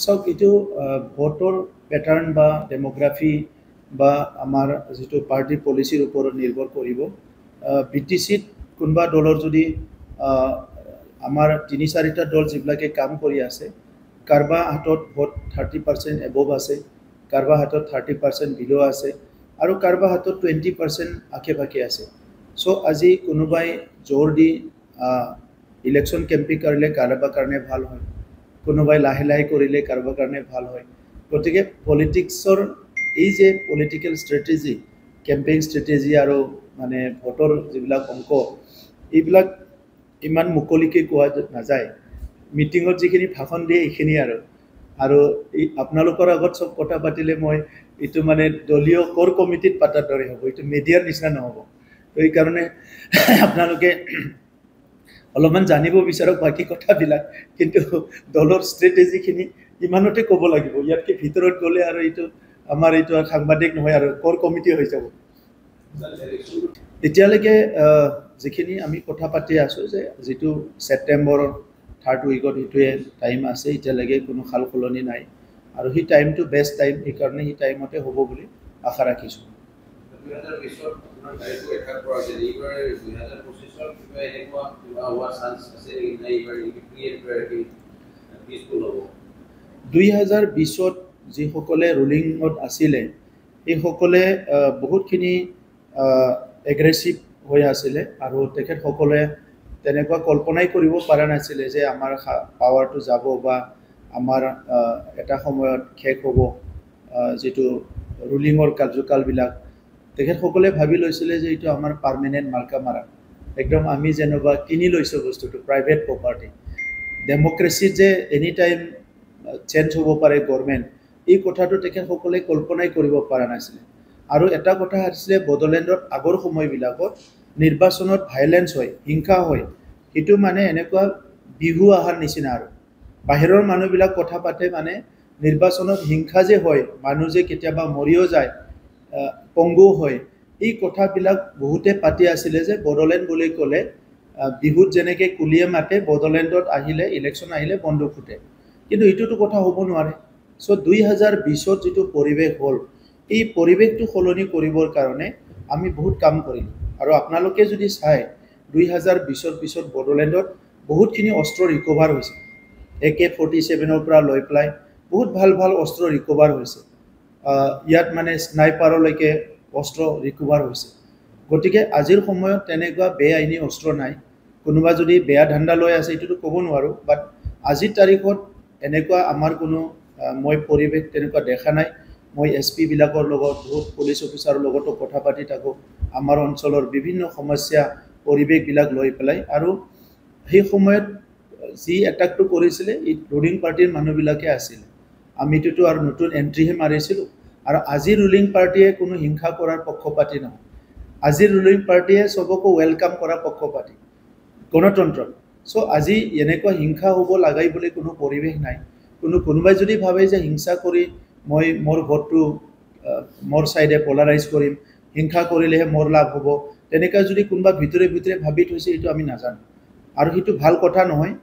চাওক এইটো ভোটৰ পেটাৰ্ণ বা ডেমোগ্ৰাফি বা আমাৰ যিটো পাৰ্টি পলিচিৰ ওপৰত নিৰ্ভৰ কৰিব। বি টি চিত কোনোবা দলৰ যদি আমাৰ ৩-৪টা দল যিবিলাকে কাম কৰি আছে, কাৰোবাৰ হাতত ভোট 30% এবভ আছে, কাৰোবাৰ হাতত 30% বিলো আছে, আৰু কাৰোবাৰ হাতত 20% আশে পাশে আছে। চ' আজি কোনোবাই জোৰ দি ইলেকশ্যন কেম্পেইন কৰিলে কাৰোবাৰ কাৰণে ভাল হয়, কোনোবাই লাহে লাহে কৰিলে কাৰোবাৰ কাৰণে ভাল হয়। গতিকে পলিটিক্সৰ এই যে পলিটিকেল ষ্ট্ৰেটেজি, কেম্পেইন ষ্ট্ৰেটেজি আৰু মানে ভোটৰ যিবিলাক অংক, এইবিলাক ইমান মুকলিকৈ কোৱা নাযায়। মিটিঙত যিখিনি ভাষণ দিয়ে এইখিনি আৰু আপোনালোকৰ আগত চব কথা পাতিলে মই এইটো মানে দলীয় কোৰ কমিটিত পাতাৰ দৰে হ'ব, এইটো মিডিয়াৰ নিচিনা নহ'ব। তো এইকাৰণে আপোনালোকে অলপমান জানিব বিচাৰক বাকী কথাবিলাক, কিন্তু দলৰ ষ্ট্ৰেটেজিখিনি ইমানতে ক'ব লাগিব। ইয়াতকৈ ভিতৰত গ'লে আৰু এইটো আমাৰ এইটো সাংবাদিক নহয় আৰু কোৰ কমিটি হৈ যাব। এতিয়ালৈকে যিখিনি আমি কথা পাতি আছোঁ যে যিটো ছেপ্টেম্বৰৰ 3rd উইকত সেইটোৱে টাইম আছে, এতিয়ালৈকে কোনো সাল সলনি নাই, আৰু সেই টাইমটো বেষ্ট টাইম, সেইকাৰণে সেই টাইমতে হ'ব বুলি আশা ৰাখিছোঁ। দুই 2020 যিসকলে ৰুলিঙত আছিলে সেইসকলে বহুতখিনি এগ্ৰেছিভ হৈ আছিলে, আৰু তেখেতসকলে তেনেকুৱা কল্পনাই কৰিব পৰা নাছিলে যে আমাৰ পাৱাৰটো যাব বা আমাৰ এটা সময়ত শেষ হ'ব যিটো ৰুলিঙৰ কাৰ্যকালবিলাক। তেখেতসকলে ভাবি লৈছিলে যে এইটো আমাৰ পাৰ্মানেণ্ট মাৰ্কা মাৰা, একদম আমি যেনিবা কিনি লৈছোঁ বস্তুটো, প্ৰাইভেট প্ৰপাৰ্টি। ডেম'ক্ৰেচিত যে এনি টাইম চেঞ্জ হ'ব পাৰে গভৰ্ণমেণ্ট, এই কথাটো তেখেতসকলে কল্পনাই কৰিব পৰা নাছিলে। আৰু এটা কথা আছিলে, বড়োলেণ্ডত আগৰ সময়বিলাকত নিৰ্বাচনত ভাইলেঞ্চ হয়, হিংসা হয়, সেইটো মানে এনেকুৱা বিহু অহাৰ নিচিনা। আৰু বাহিৰৰ মানুহবিলাক কথা পাতে মানে নিৰ্বাচনত হিংসা যে হয়, মানুহ যে কেতিয়াবা মৰিও যায়, পংগু হয়, এই কথাবিলাক বহুতে পাতি আছিলে যে বড়োলেণ্ড বুলি ক'লে বিহুত যেনেকৈ কুলিয়ে মাতে, বড়োলেণ্ডত আহিলে ইলেকশ্যন আহিলে বন্দুক ফুটে, কিন্তু এইটোতো কথা হ'ব নোৱাৰে। চ' 2020 যিটো পৰিৱেশ হ'ল, এই পৰিৱেশটো সলনি কৰিবৰ কাৰণে আমি বহুত কাম কৰিলোঁ। আৰু আপোনালোকে যদি চায় 2020 পিছত বড়োলেণ্ডত বহুতখিনি অস্ত্ৰ ৰিকভাৰ হৈছে, AK-47 পৰা লৈ পেলাই বহুত ভাল ভাল অস্ত্ৰ ৰিকভাৰ হৈছে। ইয়াত মানে স্নাইপাৰলৈকে অস্ত্ৰ ৰিকভাৰ হৈছে। গতিকে আজিৰ সময়ত তেনেকুৱা বেআইনী অস্ত্ৰ নাই। কোনোবা যদি বেয়া ধান্দা লৈ আছে এইটোতো ক'ব নোৱাৰোঁ, বাট আজিৰ তাৰিখত এনেকুৱা আমাৰ কোনো মই পৰিৱেশ তেনেকুৱা দেখা নাই। মই SP বিলাকৰ লগত, বহুত পুলিচ অফিচাৰৰ লগতো কথা পাতি থাকোঁ, আমাৰ অঞ্চলৰ বিভিন্ন সমস্যা পৰিৱেশবিলাক লৈ পেলাই। আৰু সেই সময়ত যি এটাকটো কৰিছিলে এই ৰুলিং পাৰ্টিৰ মানুহবিলাকে আছিলে, আমিটোতো আৰু নতুন এণ্ট্ৰিহে মাৰিছিলোঁ। আৰু আজি ৰুলিং পাৰ্টিয়ে কোনো হিংসা কৰাৰ পক্ষপাতি নহয়, আজিৰ ৰুলিং পাৰ্টিয়ে চবকো ৱেলকাম কৰা পক্ষপাতি, গণতন্ত্ৰ। চ' আজি এনেকুৱা হিংসা হ'ব লাগাই বুলি কোনো পৰিৱেশ নাই। কোনোবাই যদি ভাবে যে হিংসা কৰি মই মোৰ ভোটটো মোৰ ছাইডে পলাৰাইজ কৰিম, হিংসা কৰিলেহে মোৰ লাভ হ'ব, তেনেকৈ যদি কোনোবা ভিতৰে ভিতৰে ভাবি থৈছে, এইটো আমি নাজানো। আৰু সেইটো ভাল কথা নহয়।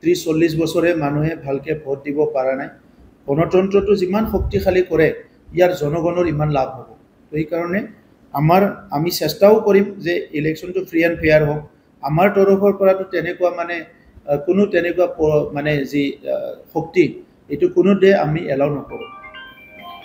30-40 বছৰে মানুহে ভালকৈ ভোট দিব পৰা নাই। গণতন্ত্ৰটো যিমান শক্তিশালী কৰে, ইয়াৰ জনগণৰ ইমান লাভ হ'ব। তো সেইকাৰণে আমি চেষ্টাও কৰিম যে ইলেকশ্যনটো ফ্ৰী এণ্ড ফেয়াৰ হওক। আমাৰ তৰফৰ পৰাতো তেনেকুৱা মানে কোনো তেনেকুৱা মানে যি শক্তি, এইটো কোনো দে আমি এলাউ নকৰোঁ।